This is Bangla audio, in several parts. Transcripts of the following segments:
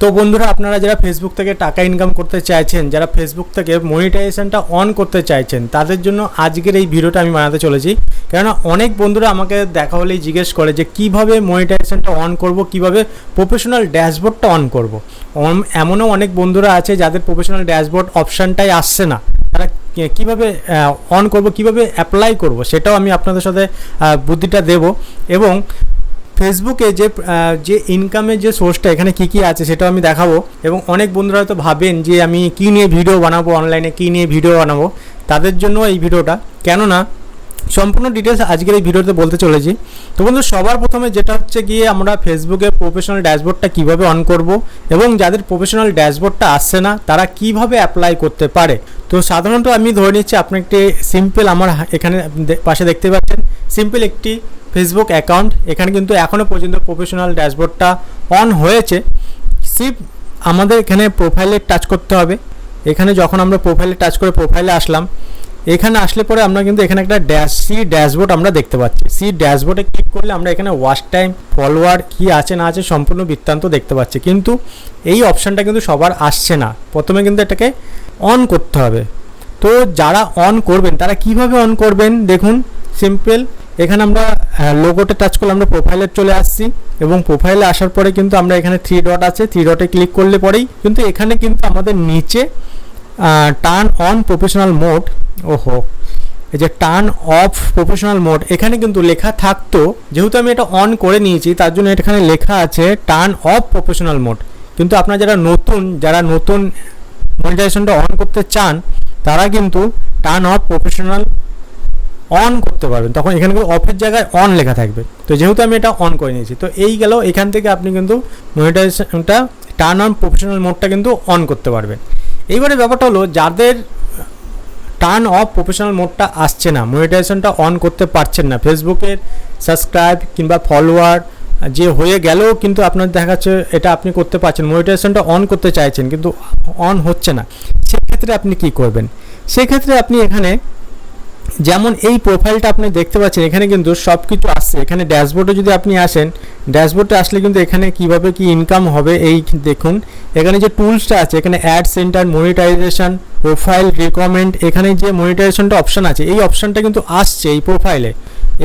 তো বন্ধুরা, আপনারা যারা ফেসবুক থেকে টাকা ইনকাম করতে চাইছেন, যারা ফেসবুক থেকে মনিটাইজেশনটা অন করতে চাইছেন, তাদের জন্য আজকের এই ভিডিওটা আমি বানাতে চলেছি। কেননা অনেক বন্ধুরা আমাকে দেখা হলেই জিজ্ঞেস করে যে কিভাবে মনিটাইজেশনটা অন করব, কিভাবে প্রফেশনাল ড্যাশবোর্ডটা অন করব। এমনও অনেক বন্ধুরা আছে যাদের প্রফেশনাল ড্যাশবোর্ড অপশানটাই আসছে না, তারা কীভাবে অন করব, কিভাবে অ্যাপ্লাই করব, সেটাও আমি আপনাদের সাথে বুদ্ধিটা দেব। এবং ফেসবুকে যে ইনকামের যে সোর্সটা এখানে কী আছে সেটাও আমি দেখাবো। এবং অনেক বন্ধুরা হয়তো ভাবেন যে আমি কী নিয়ে ভিডিও বানাবো, অনলাইনে কী নিয়ে ভিডিও বানাবো, তাদের জন্য এই ভিডিওটা। কেননা সম্পূর্ণ ডিটেলস আজকের এই ভিডিওতে বলতে চলেছি। তো বন্ধু, সবার প্রথমে যেটা হচ্ছে গিয়ে আমরা ফেসবুকে প্রফেশনাল ড্যাশবোর্ডটা কীভাবে অন করব, এবং যাদের প্রফেশনাল ড্যাশবোর্ডটা আসছে না তারা কিভাবে অ্যাপ্লাই করতে পারে। তো সাধারণত আমি ধরে নিচ্ছি আপনি একটি সিম্পল, আমার এখানে পাশে দেখতে পাচ্ছেন সিম্পল একটি ফেসবুক অ্যাকাউন্ট। এখানে কিন্তু এখনও পর্যন্ত প্রফেশনাল ড্যাশবোর্ডটা অন হয়েছে। আমাদের এখানে প্রোফাইলে টাচ করতে হবে। এখানে যখন আমরা প্রোফাইলে টাচ করে প্রোফাইলে আসলাম, এখানে আসলে পরে আমরা কিন্তু এখানে একটা ড্যাশবোর্ড আমরা দেখতে পাচ্ছি। ড্যাশবোর্ডে ক্লিক করলে আমরা এখানে ওয়াচ টাইম, ফলোয়ার কী আছে না আছে সম্পূর্ণ বৃত্তান্ত দেখতে পাচ্ছি। কিন্তু এই অপশানটা কিন্তু সবার আসছে না, প্রথমে কিন্তু এটাকে অন করতে হবে। তো যারা অন করবেন তারা কিভাবে অন করবেন দেখুন, সিম্পল। এখানে আমরা লোগোতে টাচ করলে আমরা প্রোফাইলে চলে আসছি, এবং প্রোফাইলে আসার পরে কিন্তু আমরা এখানে 3 ডট আছে, 3 ডটে ক্লিক করলে পরেই কিন্তু এখানে কিন্তু আমাদের নিচে টার্ন অন প্রফেশনাল মোড, এই যে টার্ন অফ প্রফেশনাল মোড, এখানে কিন্তু লেখা থাকতো। যেহেতু আমি এটা অন করে নিয়েছি তার জন্য এখানে লেখা আছে টার্ন অফ প্রফেশনাল মোড। কিন্তু আপনারা যারা নতুন মনিটাইজেশনটা অন করতে চান তারা কিন্তু টার্ন অফ প্রফেশনাল অন করতে পারবেন, তখন এখানে কিন্তু অফের জায়গায় অন লেখা থাকবে। তো যেহেতু আমি এটা অন করে নিয়েছি, তো এই গেল, এখান থেকে আপনি কিন্তু মনিটাইজেশনটা টার্ন অন প্রফেশনাল মোডটা কিন্তু অন করতে পারবেন। এইবারে ব্যাপারটা হলো, যাদের টার্ন অফ প্রফেশনাল মোডটা আসছে না, মনিটাইজেশনটা অন করতে পারছেন না, ফেসবুকের সাবস্ক্রাইব কিংবা ফলোয়ার যে হয়ে গেলেও কিন্তু আপনার দেখাচ্ছে এটা আপনি করতে পারছেন, মনিটাইজেশনটা অন করতে চাইছেন কিন্তু অন হচ্ছে না, সেক্ষেত্রে আপনি কি করবেন? সেক্ষেত্রে আপনি এখানে যেমন এই প্রোফাইলটা আপনি দেখতে পাচ্ছেন, এখানে কিন্তু সব কিছু আসছে। এখানে ড্যাশবোর্ডে যদি আপনি আসেন, ড্যাশবোর্ডে আসলে কিন্তু এখানে কিভাবে কি ইনকাম হবে এই দেখুন। এখানে যে টুলসটা আছে, এখানে ad center, monetization, profile recommend, এখানে যে মনিটাইজেশনটা অপশান আছে এই অপশানটা কিন্তু আসছে এই প্রোফাইলে।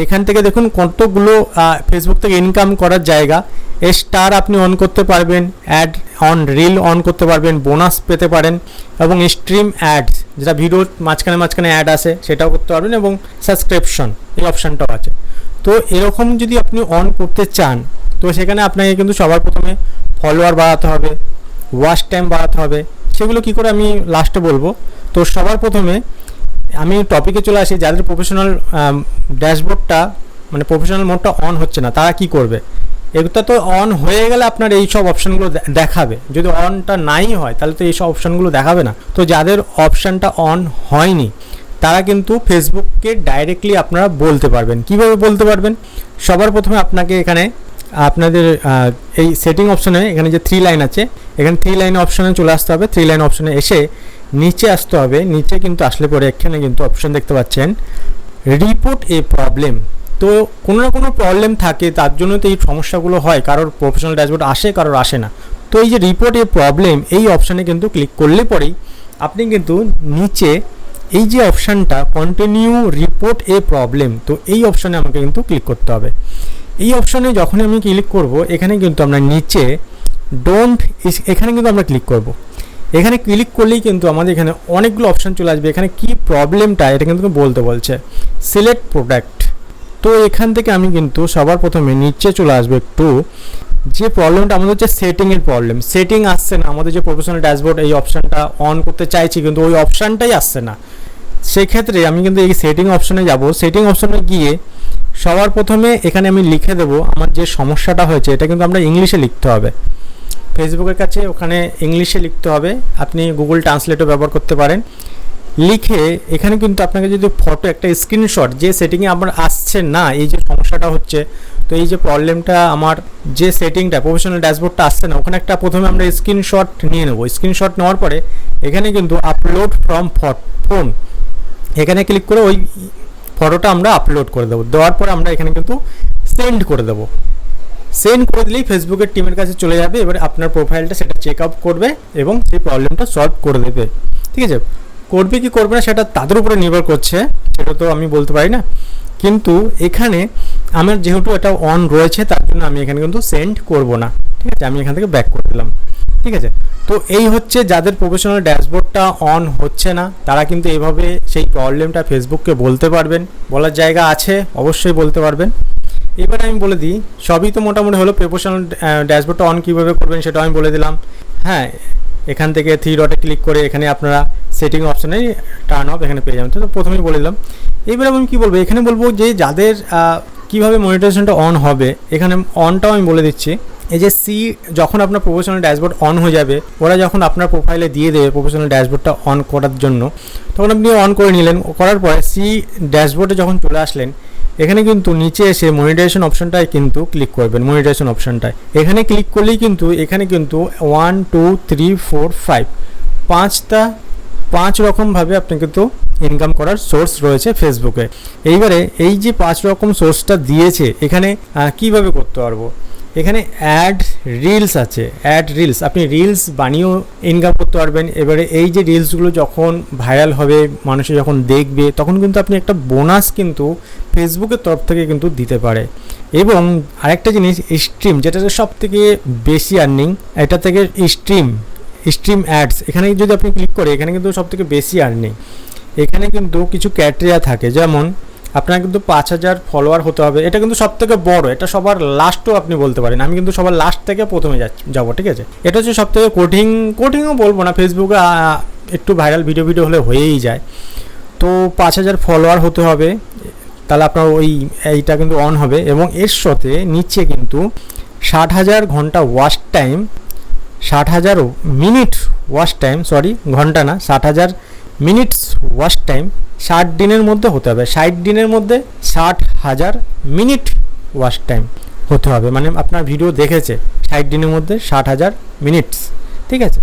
এখান থেকে দেখুন কতগুলো ফেসবুক থেকে ইনকাম করার জায়গা। স্টার আপনি অন করতে পারবেন, অ্যাড অন রিল অন করতে পারবেন, বোনাস পেতে পারেন, এবং স্ট্রিম অ্যাডস, যেটা ভিডিওর মাঝখানে অ্যাড আসে সেটাও করতে পারবেন, এবং সাবস্ক্রিপশন এই অপশানটাও আছে। তো এরকম যদি আপনি অন করতে চান, তো সেখানে আপনাকে কিন্তু সবার প্রথমে ফলোয়ার বাড়াতে হবে, ওয়াচ টাইম বাড়াতে হবে। সেগুলো কি করে আমি লাস্টে বলবো। তো সবার প্রথমে আমি টপিকে চলে আসি, যাদের প্রফেশনাল ড্যাশবোর্ডটা মানে প্রফেশনাল মোডটা অন হচ্ছে না তারা কি করবে। এটা তো অন হয়ে গেলে আপনার এই সব অপশানগুলো দেখাবে, যদি অনটা নাই হয় তাহলে তো এই সব অপশানগুলো দেখাবে না। তো যাদের অপশানটা অন হয়নি তারা কিন্তু ফেসবুককে ডাইরেক্টলি আপনারা বলতে পারবেন। কিভাবে বলতে পারবেন? সবার প্রথমে আপনাকে এখানে আপনাদের এই সেটিং অপশানে এখানে যে 3 লাইন আছে, এখানে 3 লাইন অপশানে চলে আসতে হবে। 3 লাইন অপশানে এসে নিচে আসতে হবে। নিচে কিন্তু আসলে পরে এখানে কিন্তু অপশান দেখতে পাচ্ছেন রিপোর্ট এ প্রবলেম। তো কোনো না কোনো প্রবলেম থাকে, তার জন্য তো এই সমস্যাগুলো হয়, কারোর প্রফেশনাল ড্যাশবোর্ড আসে, কারোর আসে না। তো এই যে রিপোর্ট এ প্রবলেম এই অপশানে কিন্তু ক্লিক করলে পরেই আপনি কিন্তু নিচে এই যে অপশানটা কন্টিনিউ রিপোর্ট এ প্রবলেম, তো এই অপশানে আমাকে কিন্তু ক্লিক করতে হবে। এই অপশানে যখনই আমি ক্লিক করব, এখানে কিন্তু আমরা নিচে এখানে কিন্তু আমরা ক্লিক করব। এখানে ক্লিক করলেই কিন্তু আমাদের এখানে অনেকগুলো অপশান চলে আসবে। এখানে কি প্রবলেমটা এটা কিন্তু বলতে বলছে, সিলেক্ট প্রোডাক্ট। তো এখান থেকে আমি কিন্তু সবার প্রথমে নিচে চলে আসবো একটু। যে প্রবলেমটা আমাদের হচ্ছে সেটিংয়ের প্রবলেম, সেটিং আসছে না আমাদের যে প্রফেশনাল ড্যাশবোর্ড এই অপশানটা অন করতে চাইছি কিন্তু ওই অপশানটাই আসছে না। সেক্ষেত্রে আমি কিন্তু এই সেটিং অপশানে যাব। সেটিং অপশানে গিয়ে সবার প্রথমে এখানে আমি লিখে দেবো আমার যে সমস্যাটা হয়েছে, এটা কিন্তু আমরা ইংলিশে লিখতে হবে। ফেসবুকের কাছে ওখানে ইংলিশে লিখতে হবে, আপনি গুগল ট্রান্সলেটও ব্যবহার করতে পারেন। লিখে এখানে কিন্তু আপনাকে যদি ফটো একটা স্ক্রিনশট, যে সেটিংয়ে আমার আসছে না এই যে সমস্যাটা হচ্ছে, তো এই যে প্রবলেমটা আমার যে সেটিংটা প্রফেশনাল ড্যাশবোর্ডটা আসছে না, ওখানে একটা প্রথমে আমরা স্ক্রিনশট নিয়ে নেব। স্ক্রিনশট নেওয়ার পরে এখানে কিন্তু আপলোড ফ্রম ফোন, এখানে ক্লিক করে ওই ফটোটা আমরা আপলোড করে দেবো। দেওয়ার পরে আমরা এখানে কিন্তু সেন্ড করে দেবো। সেন্ড করে দিলেই ফেসবুকের টিমের কাছে চলে যাবে। এবারে আপনার প্রোফাইলটা সেটা চেক আপ করবে এবং সেই প্রবলেমটা সলভ করে দেবে। ঠিক আছে, করবে কি করবে না সেটা তাদের উপরে নির্ভর করছে, সেটা তো আমি বলতে পারি না। কিন্তু এখানে আমার যেহেতু এটা অন রয়েছে তার জন্য আমি এখানে কিন্তু সেন্ড করব না। ঠিক আছে, আমি এখান থেকে ব্যাক করে দিলাম। ঠিক আছে, তো এই হচ্ছে যাদের প্রফেশনাল ড্যাশবোর্ডটা অন হচ্ছে না তারা কিন্তু এইভাবে সেই প্রবলেমটা ফেসবুককে বলতে পারবেন, বলার জায়গা আছে অবশ্যই বলতে পারবেন। এবার আমি বলে দিই, সবই তো মোটামুটি হলো, প্রফেশনাল ড্যাশবোর্ডটা অন কীভাবে করবেন সেটাও আমি বলে দিলাম। হ্যাঁ, এখান থেকে 3 ডটে ক্লিক করে এখানে আপনারা সেটিং অপশানে টার্ন অফ এখানে পেয়ে যাবেন। তো প্রথমেই বলে দিলাম। এবার আমি কী বলবো, এখানে বলবো যে যাদের কীভাবে মনিটাইজেশনটা অন হবে, এখানে অনটাও আমি বলে দিচ্ছি। এই যে যখন আপনার প্রফেশনাল ড্যাশবোর্ড অন হয়ে যাবে, ওরা যখন আপনার প্রোফাইলে দিয়ে দেবে প্রফেশনাল ড্যাশবোর্ডটা অন করার জন্য, তখন আপনি অন করে নিলেন। করার পরে ড্যাশবোর্ডে যখন চলে আসলেন, এখানে কিন্তু নিচে এসে মনিটাইজেশন অপশনটায় কিন্তু ক্লিক করবেন। মনিটাইজেশন অপশনটায় এখানে ক্লিক করলেই কিন্তু এখানে কিন্তু 1 2 3 4 5 5 রকমভাবে আপনি কিন্তু ইনকাম করার সোর্স রয়েছে ফেসবুকে। এইবারে এই যে 5 রকম সোর্সটা দিয়েছে, এখানে কিভাবে করতে পারবো, এখানে অ্যাড রিলস আছে। অ্যাড রিলস, আপনি রিলস বানিয়েও ইনকাম করতে পারবেন। এবারে এই যে রিলসগুলো যখন ভাইরাল হবে, মানুষে যখন দেখবে, তখন কিন্তু আপনি একটা বোনাস কিন্তু ফেসবুকের তরফ থেকে কিন্তু দিতে পারে। এবং আরেকটা জিনিস, স্ট্রিম, যেটা সব থেকে বেশি আর্নিং, এটা থেকে স্ট্রিম অ্যাডস, এখানে যদি আপনি ক্লিক করে, এখানে কিন্তু সব থেকে বেশি আর্নিং। এখানে কিন্তু কিছু ক্রাইটেরিয়া থাকে, যেমন আপনার কিন্তু 5000 ফলোয়ার হতে হবে, এটা কিন্তু সব থেকে বড়, এটা সবার লাস্টও আপনি বলতে পারেন। আমি কিন্তু সবার লাস্ট থেকে প্রথমে যাবো। ঠিক আছে, এটা হচ্ছে সব থেকে কঠিনও বলবো না, ফেসবুকে একটু ভাইরাল ভিডিও হলে হয়েই যায়। তো 5000 ফলোয়ার হতে হবে, তাহলে আপনার এইটা কিন্তু অন হবে। এবং এর সাথে নিচে কিন্তু 60,000 ঘন্টা watch time, 60,000 minute watch time, sorry ঘন্টা না, 60,000 মিনিটস ওয়াচ টাইম 60 দিনের মধ্যে হতে হবে। 60 দিনের মধ্যে 60,000 মিনিট ওয়াচ টাইম হতে হবে, মানে আপনার ভিডিও দেখেছে 60 দিনের মধ্যে 60,000 মিনিটস। ঠিক আছে,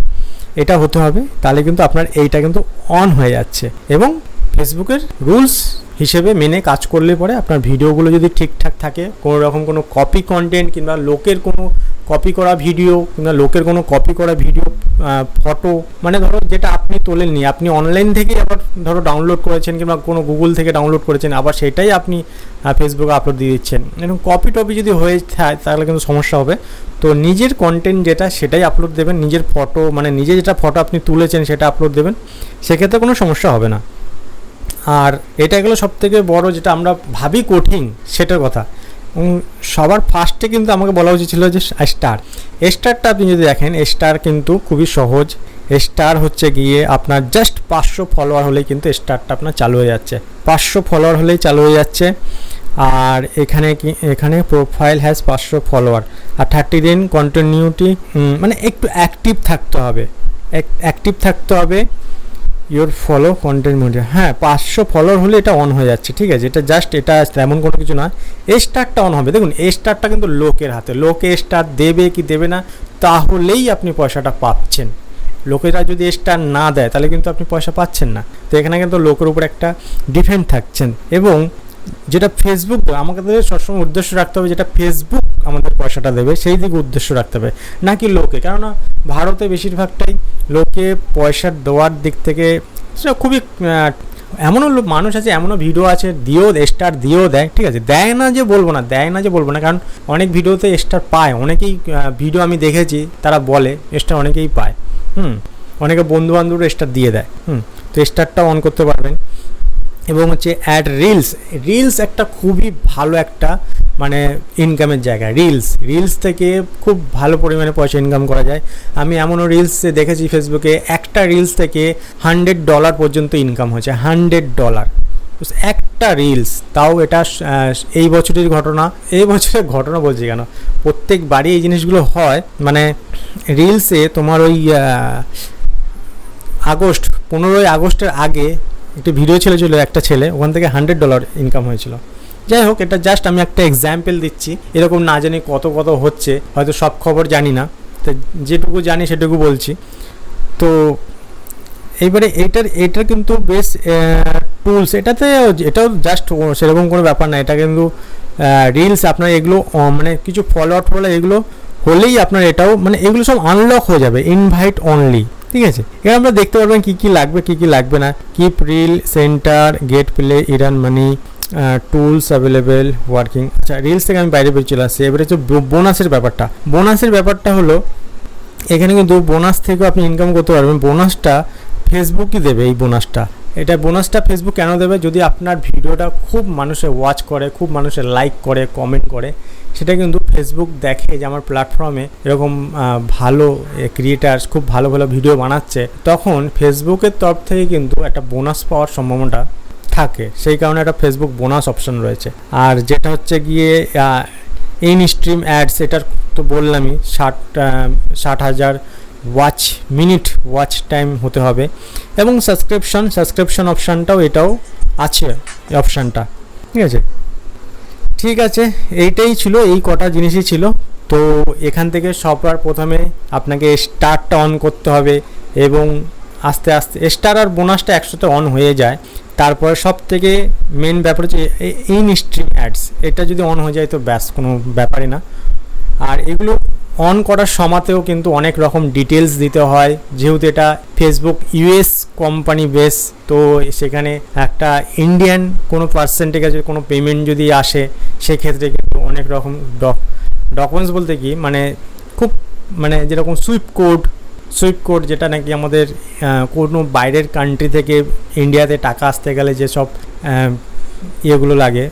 এটা হতে হবে, তাহলে কিন্তু আপনার এইটা কিন্তু অন হয়ে যাচ্ছে। এবং ফেসবুকের রুলস হিসেবে মেনে কাজ করলে পরে আপনার ভিডিওগুলো যদি ঠিকঠাক থাকে, কোনো রকম কোনো কপি কন্টেন্ট কিংবা লোকের কোনো কপি করা ভিডিও কিংবা লোকের কোনো কপি করা ভিডিও, ফটো, মানে ধরো যেটা আপনি তোলেননি, আপনি অনলাইন থেকে আবার ধরো ডাউনলোড করেছেন কিংবা কোনো গুগল থেকে ডাউনলোড করেছেন, আবার সেটাই আপনি ফেসবুকে আপলোড দিয়ে দিচ্ছেন, এরকম কপি টপি যদি হয়ে থাকে তাহলে কিন্তু সমস্যা হবে। তো নিজের কন্টেন্ট যেটা সেটাই আপলোড দেবেন, নিজের ফটো, মানে নিজে যেটা ফটো আপনি তুলেছেন সেটা আপলোড দেবেন, সেক্ষেত্রে কোনো সমস্যা হবে না। আর এটা গেলো সব থেকে বড়, যেটা আমরা ভাবি কঠিন সেটার কথা। সবার ফার্স্টে কিন্তু আমাকে বলা উচিত ছিল যে স্টারটা আপনি যদি দেখেন, স্টার কিন্তু খুবই সহজ। স্টার হচ্ছে গিয়ে আপনার জাস্ট 500 ফলোয়ার হলেই কিন্তু স্টারটা আপনার চালু হয়ে যাচ্ছে, 500 ফলোয়ার হলেই চালু হয়ে যাচ্ছে। আর এখানে প্রোফাইল হ্যাজ 500 ফলোয়ার, আর 30 দিন কন্টিনিউটি, মানে একটু অ্যাক্টিভ থাকতে হবে ইওর ফলো কন্টেন্ট মিডিয়া। হ্যাঁ, 500 ফলোয়ার হলে এটা অন হয়ে যাচ্ছে। ঠিক আছে, এটা জাস্ট এটা তেমন কোনো কিছু না। স্টারটা অন হবে, দেখুন স্টারটা কিন্তু লোকের হাতে, লোকে স্টার দেবে কি দেবে না, তাহলেই আপনি পয়সাটা পাচ্ছেন। লোকেরা যদি স্টার না দেয় তাহলে কিন্তু আপনি পয়সা পাচ্ছেন না। তো এখানে কিন্তু লোকের উপর একটা ডিপেন্ড থাকছেন। এবং যেটা ফেসবুক আমাদের সবসময় উদ্দেশ্য রাখতে হবে, যেটা ফেসবুক আমাদের পয়সাটা দেবে সেই দিকে উদ্দেশ্য রাখতে হবে, নাকি লোকে। কেননা ভারতে বেশিরভাগটাই লোকে পয়সা দেওয়ার দিক থেকে সেটা খুবই, এমনও মানুষ আছে, এমনও ভিডিও আছে স্টার দিয়েও দেয়। ঠিক আছে, দেয় না যে বলবো না, কারণ অনেক ভিডিওতে স্টার পায়, অনেকেই ভিডিও আমি দেখেছি তারা বলে স্টার অনেকেই পায়। অনেকে বন্ধুবান্ধবরা স্টার দিয়ে দেয়। তো স্টারটা অন করতে পারবেন। এবং হচ্ছে অ্যাড রিলস একটা খুবই ভালো একটা মানে ইনকামের জায়গা। রিলস থেকে খুব ভালো পরিমাণে পয়সা ইনকাম করা যায়। আমি এমনও রিলস দেখেছি ফেসবুকে, একটা রিলস থেকে $100 পর্যন্ত ইনকাম হয়েছে। $100 একটা রিলস, তাও এটা এই বছরের ঘটনা বলছি কেন, প্রত্যেকবারই এই জিনিসগুলো হয়। মানে রিলসে তোমার ওই 15ই আগস্টের আগে একটি ভিডিও ছিল একটা ছেলে, ওখান থেকে $100 ইনকাম হয়েছিল। যাই হোক, এটা জাস্ট আমি একটা এক্সাম্পল দিচ্ছি, এরকম না জানি কত হচ্ছে, হয়তো সব খবর জানি না, তো যেটুকু জানি সেটুকু বলছি। তো এইবারে এটার কিন্তু বেশ টুলস, এটাও জাস্ট সেরকম কোনো ব্যাপার না, এটা কিন্তু রিলস আপনার এগুলো মানে কিছু ফলো এগুলো হলেই আপনার এটাও মানে এগুলো সব আনলক হয়ে যাবে, ইনভাইট অনলি। ঠিক আছে, এখানে আমরা দেখতে পারবেন কী কী লাগবে কী কী লাগবে না। Keep reel centre, get play, earn money, tools available, working. আচ্ছা, রিলস থেকে আমি বাইরে বেরিয়ে চলে আসছি। এবারে হচ্ছে বোনাসের ব্যাপারটা হলো এখানে কিন্তু বোনাস থেকেও আপনি ইনকাম করতে পারবেন। বোনাসটা ফেসবুকই দেবে। এই বোনাসটা ফেসবুক কেন দেবে? যদি আপনার ভিডিওটা খুব মানুষে ওয়াচ করে, খুব মানুষে লাইক করে, কমেন্ট করে, সেটা কিন্তু ফেসবুক দেখে যে আমার প্ল্যাটফর্মে এরকম ভালো ক্রিয়েটার্স খুব ভালো ভালো ভিডিও বানাচ্ছে, তখন ফেসবুকের তরফ থেকে কিন্তু একটা বোনাস পাওয়ার সম্ভাবনাটা থাকে। সেই কারণে একটা ফেসবুক বোনাস অপশন রয়েছে। আর যেটা হচ্ছে গিয়ে ইন স্ট্রিম অ্যাডস, এটার তো বললামই 60,000 ওয়াচ টাইম হতে হবে। এবং সাবস্ক্রিপশন অপশানটাও এটাও আছে, এই অপশানটা। ঠিক আছে, এইটাই ছিল, এই কটা জিনিসই ছিল। তো এখান থেকে সবার প্রথমে আপনাকে স্টারটা অন করতে হবে এবং আস্তে আস্তে স্টার আর বোনাসটা একসাথে অন হয়ে যায়। তারপরে সব থেকে মেন ব্যাপার হচ্ছে ইন স্ট্রিম অ্যাডস, এটা যদি অন হয়ে যায় তো ব্যাস কোনো ব্যাপারই না। আর এগুলো অন করার সময়তেও কিন্তু অনেক রকম ডিটেলস দিতে হয়, যেহেতু এটা ফেসবুক ইউএস কোম্পানি বেস, তো সেখানে একটা ইন্ডিয়ান কোনো পার্সেন্টের কাছে কোনো পেমেন্ট যদি আসে, সেক্ষেত্রে কিন্তু অনেক রকম ডকুমেন্টস বলতে কি মানে খুব মানে যেরকম সুইফট কোড যেটা নাকি আমাদের কোনো বাইরের কান্ট্রি থেকে ইন্ডিয়াতে টাকা আসতে গেলে যেসব ইয়েগুলো লাগে,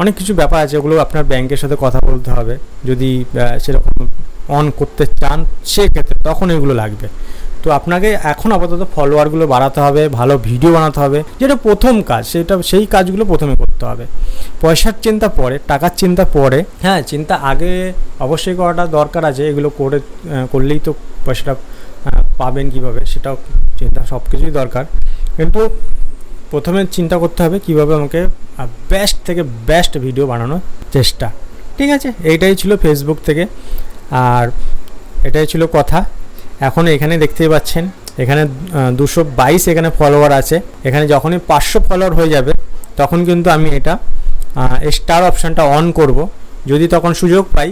অনেক কিছু ব্যাপার আছে, ওগুলো আপনার ব্যাংকের সাথে কথা বলতে হবে। যদি সেরকম অন করতে চান সেক্ষেত্রে তখন এগুলো লাগবে। তো আপনাকে এখন আপাতত ফলোয়ারগুলো বাড়াতে হবে, ভালো ভিডিও বানাতে হবে, যেটা প্রথম কাজ, সেই কাজগুলো প্রথমে করতে হবে। পয়সার চিন্তা পরে, টাকার চিন্তা পরে। হ্যাঁ, চিন্তা আগে অবশ্যই করাটা দরকার আছে। এগুলো করলেই তো পয়সাটা পাবেন কীভাবে, সেটাও চিন্তা, সব কিছুই দরকার। কিন্তু প্রথমে চিন্তা করতে হবে কীভাবে আমাকে বেস্ট থেকে বেস্ট ভিডিও বানানোর চেষ্টা। ঠিক আছে, এইটাই ছিল ফেসবুক থেকে, আর এটাই ছিল কথা। এখন এখানে দেখতেই পাচ্ছেন এখানে 222 এখানে ফলোয়ার আছে। এখানে যখনই 500 ফলোয়ার হয়ে যাবে তখন কিন্তু আমি এটা স্টার অপশানটা অন করব। যদি তখন সুযোগ পাই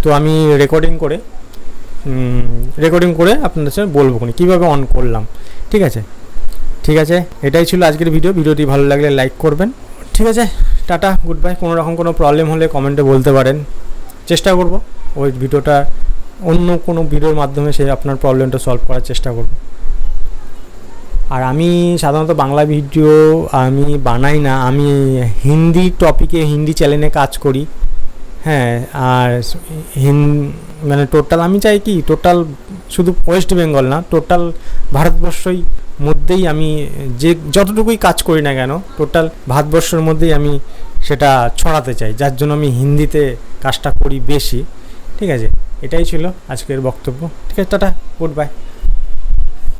তো আমি রেকর্ডিং করে আপনাদের সাথে বলবো কীভাবে অন করলাম। ঠিক আছে, এটাই ছিল আজকের ভিডিওটি ভালো লাগলে লাইক করবেন। ঠিক আছে, টাটা, গুড বাই। কোনো প্রবলেম হলে কমেন্টে বলতে পারেন, চেষ্টা করব ওই ভিডিওটা অন্য কোনো ভিডিওর মাধ্যমে আপনার প্রবলেমটা সলভ করার চেষ্টা করব। আর আমি সাধারণত বাংলা ভিডিও আমি বানাই না, আমি হিন্দি টপিকে হিন্দি চ্যানেলে কাজ করি। হ্যাঁ, আর মানে টোটাল আমি চাই কি টোটাল শুধু ওয়েস্ট বেঙ্গল না, টোটাল ভারতবর্ষই মধ্যেই আমি যতটুকুই কাজ করি না কেন, টোটাল ভারতবর্ষের মধ্যেই আমি সেটা ছড়াতে চাই, যার জন্য আমি হিন্দিতে কাজটা করি বেশি। ঠিক আছে, এটাই ছিল আজকের বক্তব্য। ঠিক আছে, টাটা, গুড বাই।